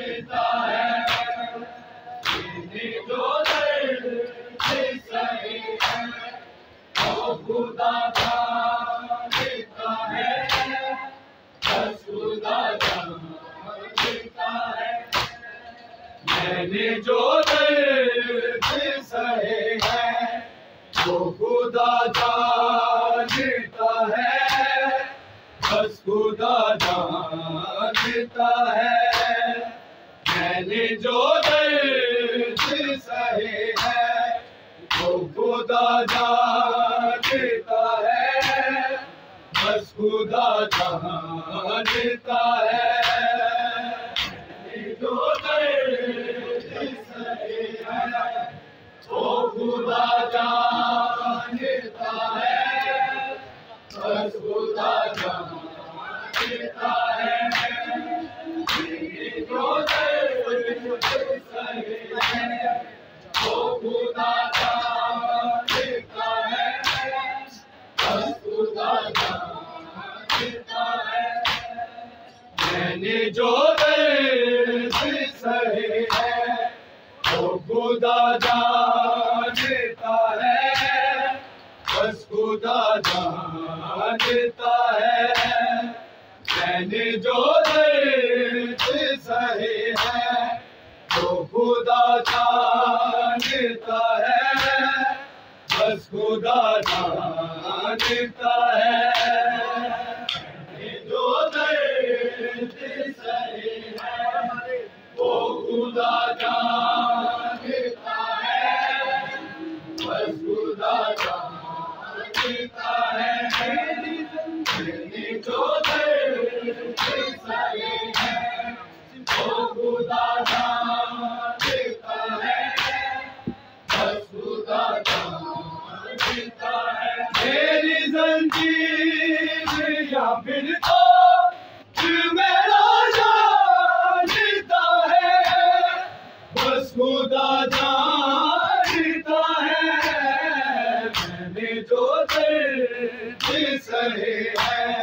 जानता है, मैंने जो दर्द सहे हैं वो खुदा जानता है, बस खुदा जानता है। मैंने जो दर्द सहे हैं वो खुदा जानता है, बस खुदा जानता है। मैंने जो दर्द सहे हैं वो खुदा जानता है, बस खुदा जानता है। मैंने जो दर्द सहे हैं वो खुदा जानता है, बस खुदा जानता है। मैंने जो दर्द सहे हैं वो खुदा जानता है, बस खुदा जानता है। मैंने जो दर्द सहे हैं वो खुदा जानता है, बस खुदा जानता है। मैंने जो दर्द सहे हैं वो खुदा जानता है, बस खुदा जानता है। मैंने जो दर्द सहे हैं वो खुदा जानता है, बस खुदा जानता है। मैंने जो दर्द सहे हैं वो खुदा जानता है, बस खुदा जानता है। मेरी ज़ंजीर या फिर तो मेरा जानता है, बस खुदा जानता है। मैंने जो दर्द सहे हैं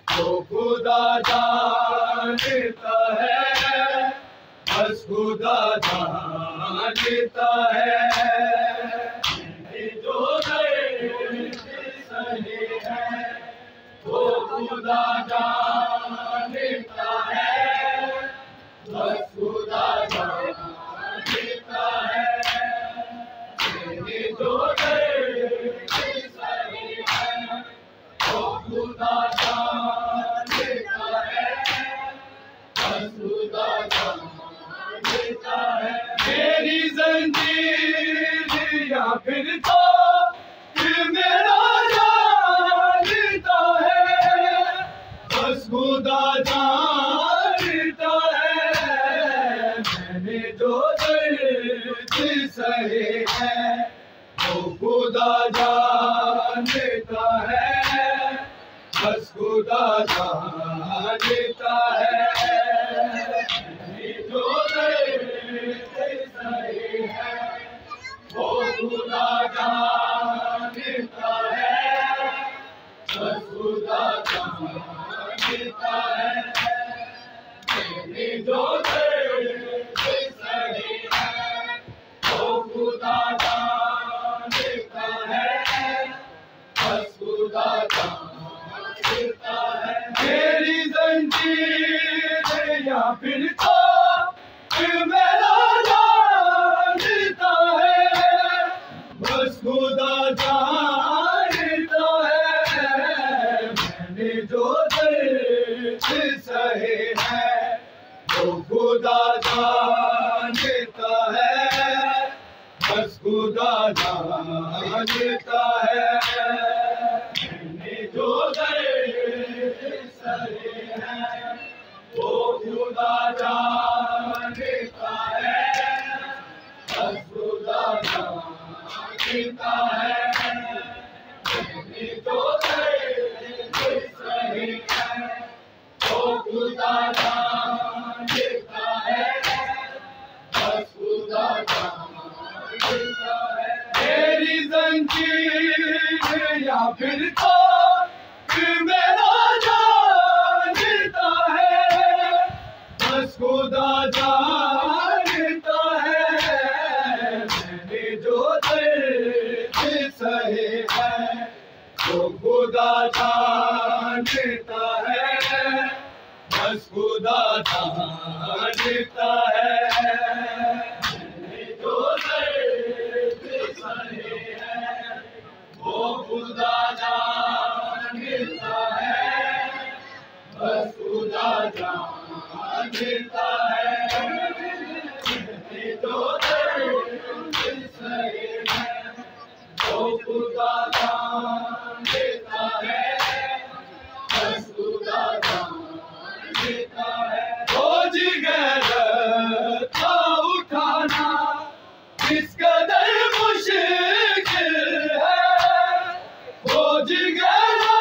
वो खुदा जानता है, बस खुदा जानता है। मैंने जो दर्द सहे हैं वो खुदा जानता है, बस खुदा जानता है। मैंने जो दर्द सहे हैं वो खुदा जानता है, बस खुदा जानता है। मेरी ज़ंजीर या फिर तो मेरा जानता है, बस खुदा जानता है। मैंने जो दर्द सहे हैं वो खुदा जानता है, बस खुदा जानता है। मैंने जो दर्द सहे हैं वो खुदा जानता है, बस खुदा जानता है। मैंने जो दर्द सहे हैं वो खुदा जानता है, बस खुदा जानता है। मेरी ज़ंजीर या फिर तो मेरा जानता है, बस खुदा जानता है। मैंने जो दर्द सहे हैं वो खुदा जानता है, बस खुदा जानता है। मैंने जो दर्द सहे हैं वो खुदा जानता है, बस खुदा जानता है। मैंने जो दर्द सहे हैं वो खुदा जानता है, बस खुदा जानता है। मेरी ज़ंजीर जानता है, मैंने जो दर्द सहे हैं वो खुदा जानता है, बस खुदा जानता है। मैंने जो दर्द सहे हैं वो खुदा जानता है, बस खुदा जानता है। मैंने जो दर्द सहे हैं वो खुदा जानता है, बस खुदा जानता है। बोझ गहरा उठाना किस कदर मुश्किल है, बोझ गहरा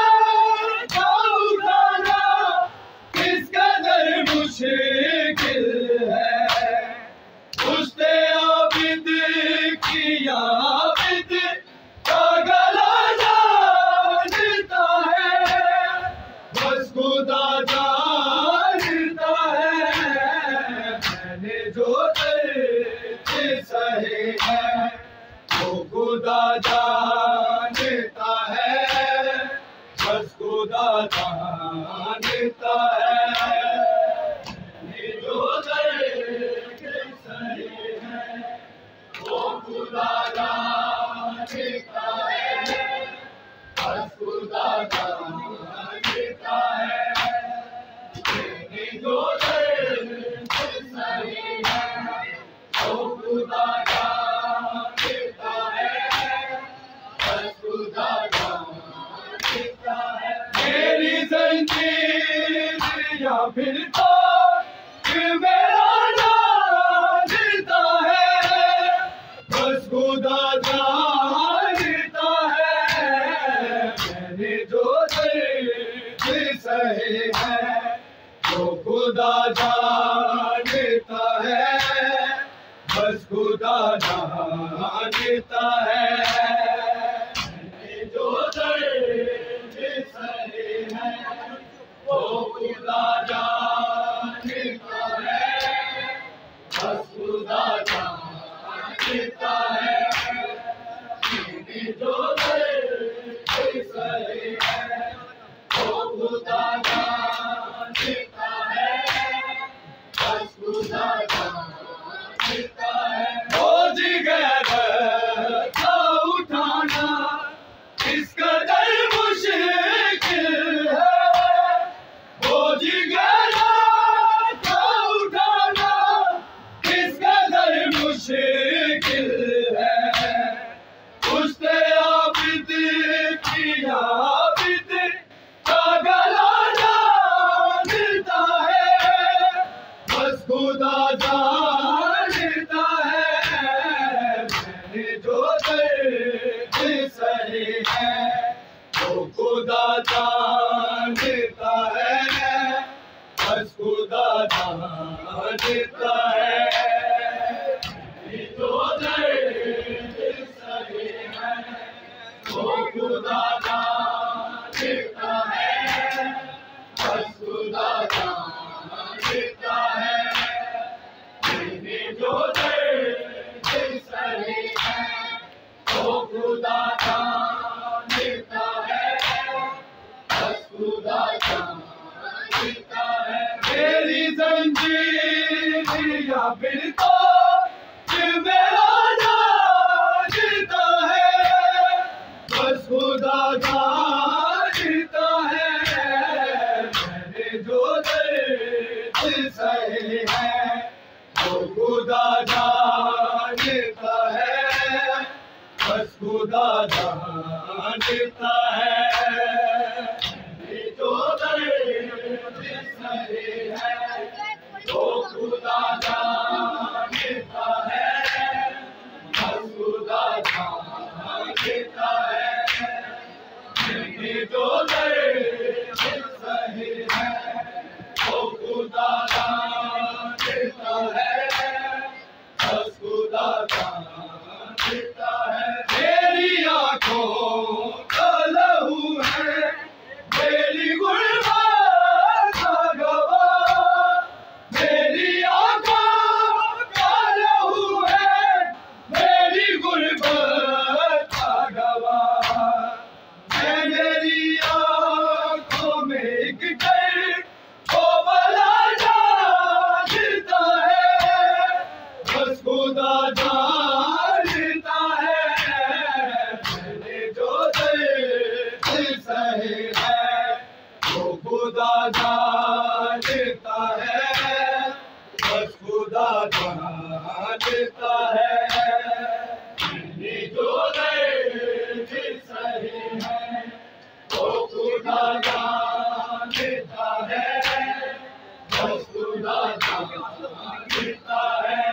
उठाना किस कदर मुश्किल है। उसने आबिद किया आबिद का गला जानता है, बस खुदा जानता है। मैंने जो दर्द सहे हैं वो खुदा जानता है, बस खुदा जानता है। मैंने जो दर्द सहे हैं वो खुदा जानता है, बस खुदा जानता है। मैंने जो दर्द सहे हैं वो खुदा जानता है, बस खुदा जानता है। मेरी ज़ंजीर या फिर तो मेरा जानता है, बस खुदा जानता है। मैंने जो दर्द सहे हैं वो खुदा जानता है, बस खुदा जानता है। मैंने जो दर्द सहे हैं वो खुदा जानता है, बस खुदा जानता है। मैंने जो दर्द सहे हैं वो खुदा जानता है, बस खुदा जानता है। बोझ गहरा उठाना किस कदर मुश्किल है, बोझ गहरा उठाना किस कदर मुश्किल है। उसने आबिद किया आबिद का गला जानता है, बस खुदा जानता है। मैंने जो दर्द सहे हैं वो खुदा जानता है, बस खुदा जानता है। मैंने जो दर्द सहे हैं वो खुदा जानता है, बस खुदा जानता है। मैंने जो दर्द सहे हैं वो खुदा जानता है, बस खुदा जानता है। मेरी ज़ंजीर या फिर तो मेरा जानता है, बस खुदा जानता है। मैंने जो दर्द सहे हैं वो खुदा जानता है, बस खुदा जानता है। मैंने जो दर्द सहे हैं वो खुदा जानता है, बस खुदा जानता है। मैंने जो दर्द सहे हैं वो खुदा जानता है, बस खुदा जानता है। मेरी आँखों का लहू है मेरी गुर्बत का गवाह, मेरी आँखों बस खुदा जानता है। मैंने जो दर्द सहे हैं वो खुदा जानता है। बस खुदा जानता है।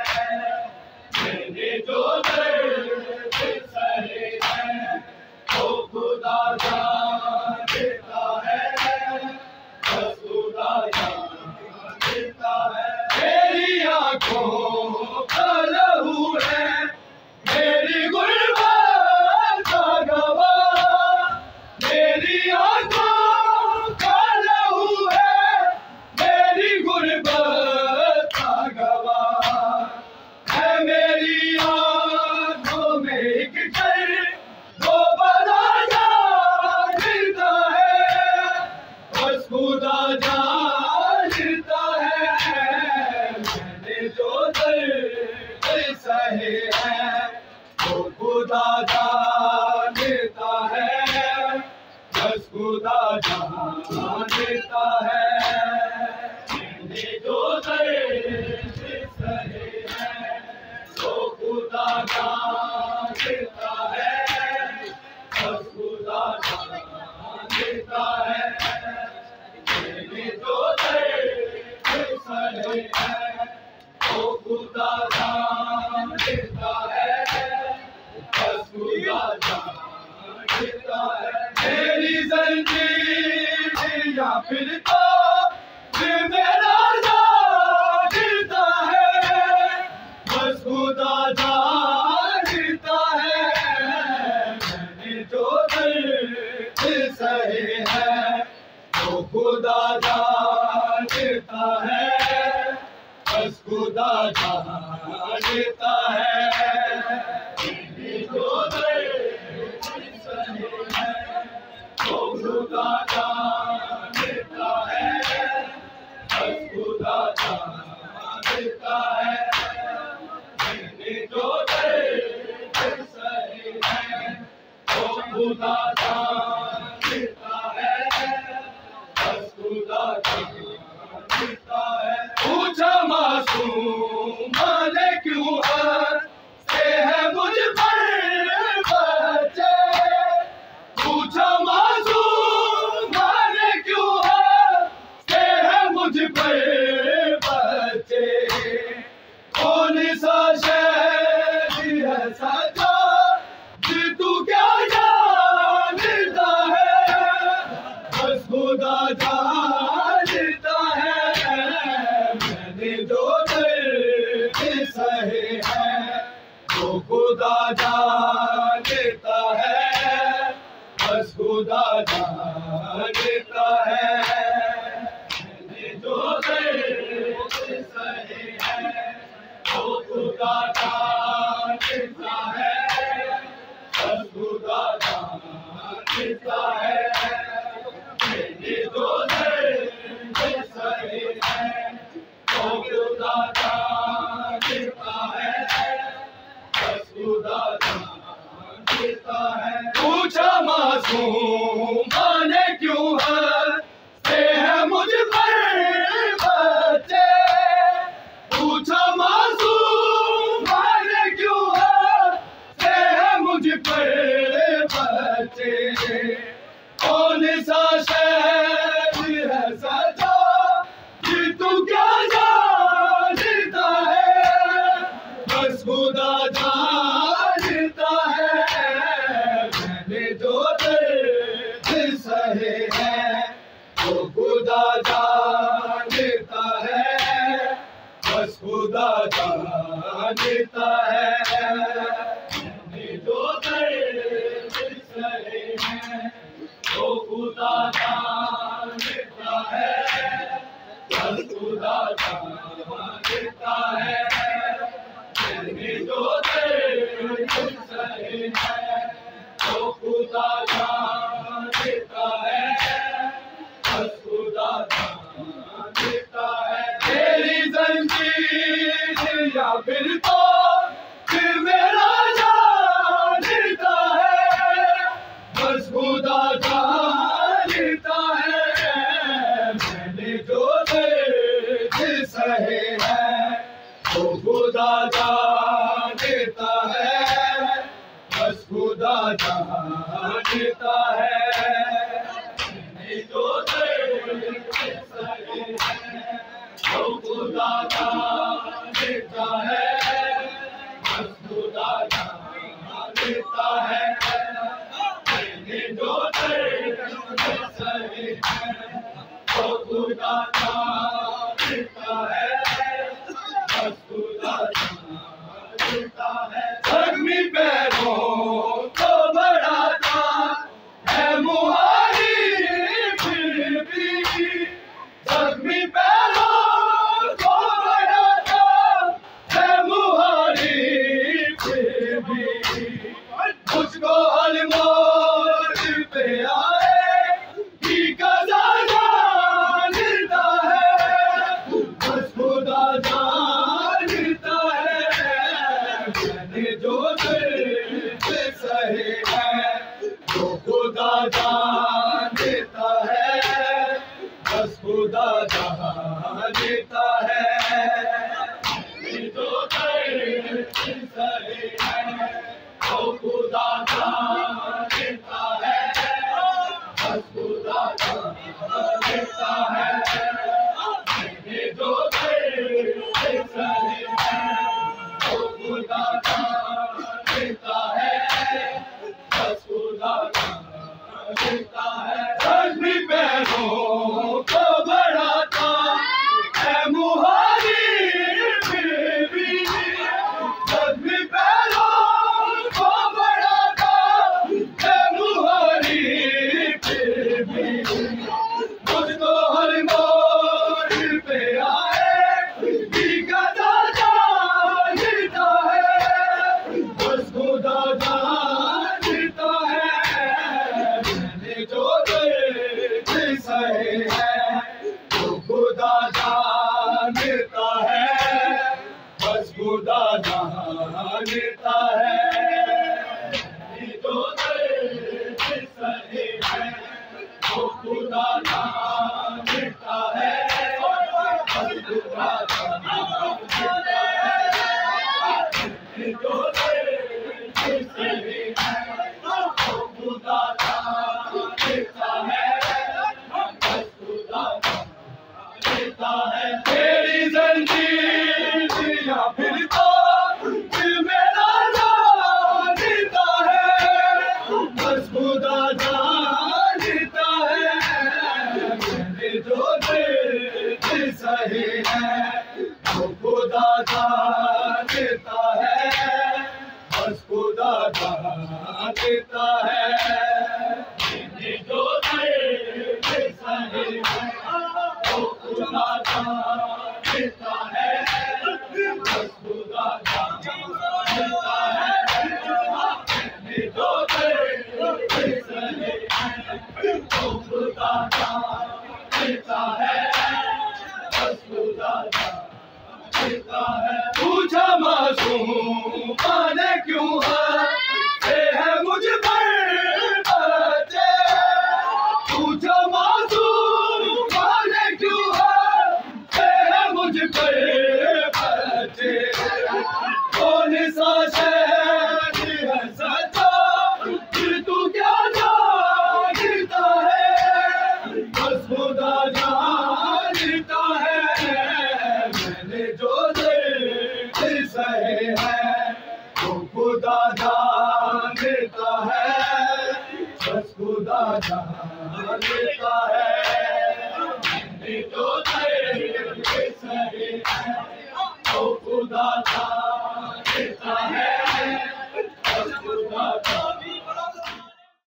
मैंने जो दर्द सहे हैं वो खुदा जानता है। बस खुदा जानता है। मेरी आँखों का लहू है मेरी गुर्बत का गवाह। मेरी आँखों का लहू है मेरी गुर्बत का गवाह। है मेरी आँखों में एक डर वो बड़ा जानता है। बस खुदा जानता है। मैंने जो दर्द सहे हैं वो खुदा जानता है। बस खुदा जानता है। मैंने जो दर्द सहे हैं वो खुदा जानता है। बस खुदा जानता है। मैंने जो दर्द सहे हैं वो खुदा जानता है। बस खुदा जानता है। मेरी ज़ंजीर या फिर तो फिर मेरा जानता है। बस खुदा जानता है। मैंने जो दर्द सहे हैं वो खुदा जानता है। बस खुदा जानता है। मैंने जो दर्द सहे हैं वो खुदा जानता है। बस खुदा जानता है। मैंने जो दर्द सहे हैं वो खुदा जानता है। बस खुदा जानता है। पूछा मासूम माने क्यों हंसते हैं मुझ पर बच्चे। पूछा मासूम माने क्यों हंसते हैं मुझ पर बच्चे। कौन सा शहर है सचा तू क्या जानता है। बस खुदा जानता है। मैंने जो दर्द सहे हैं वो खुदा जानता है। बस खुदा जानता है। मैंने जो दर्द सहे हैं वो खुदा जानता है। बस खुदा जानता है। मैंने जो दर्द सहे हैं वो खुदा जानता है। बस खुदा जानता है। पूछा मासूम माने क्यों हंसते हैं मुझ पर बच्चे। पूछा मासूम माने क्यों हंसते हैं मुझ पर बच्चे। कौन सा शहर है सचा तू क्या जानता है। बस खुदा जानता है। मैंने जो दर्द सहे हैं वो खुदा जानता है। बस खुदा जानता है। मैंने जो दर्द सहे हैं वो खुदा जानता है। बस खुदा जानता है। मैंने जो दर्द सहे हैं वो खुदा जानता है। बस खुदा जानता है। मेरी ज़ंजीर या फिर तो फिर मेरा जानता है। बस खुदा जानता है। मैंने जो दर्द सहे हैं तो खुदा जान देता है, बस खुदा जान देता है। जो सही है तो खुदा जान देता है, बस खुदा जान देता है। जो सही है तो खुदा जान देता है, बस खुदा जान देता है। जख्मी पैरों को बढ़ाता है मुहारी, फिर भी जख्मी पैरों को बढ़ाता है मुहारी, फिर भी मुझको अलमोल पे आए की कज़ा जानता है, बस खुदा जानता है। मैंने जो दिल सहे है तो खुदा जानता है, बस खुदा जानता है। जो दिल सहे है तो खुदा जानता है, बस खुदा जानता है। जो दिल सहे है तो खुदा जानता है, बस खुदा जानता है। जख्मी पैरों को बढ़ाता है मुहारी, फिर भी जख्मी पैरों को बढ़ाता है मुहारी, फिर भी मुझको हर मोड़ पे आए की कज़ा जानता है, बस खुदा जानता है। मैंने जो दिल सहे है तो खुदा जानता है, बस खुदा जानता है। जो दिल सहे है तो खुदा जानता है, बस खुदा जानता है। जो दिल सहे है तो खुदा जानता है, बस खुदा जानता है। तेरी ज़ंजीरियाँ फिर तो दिल मेरा जानता है, बस खुदा जानता है। मैंने जो दिल सहे है तो खुदा जानता है, बस खुदा जानता है। जो दिल सहे है तो खुदा जानता है, बस खुदा जानता है। जो दिल सहे है तो खुदा जानता है, बस खुदा जानता है। पूछा मासूम आने क्यों है मुझ पर बच्चे, पूछा मासूम आने क्यों है मुझ पर बच्चे। कौन सा शहर है सच्चा, फिर तू क्या जानता है, बस खुदा जानता है। मैंने जो दिल सहे है तो खुदा जानता है, बस खुदा जानता है।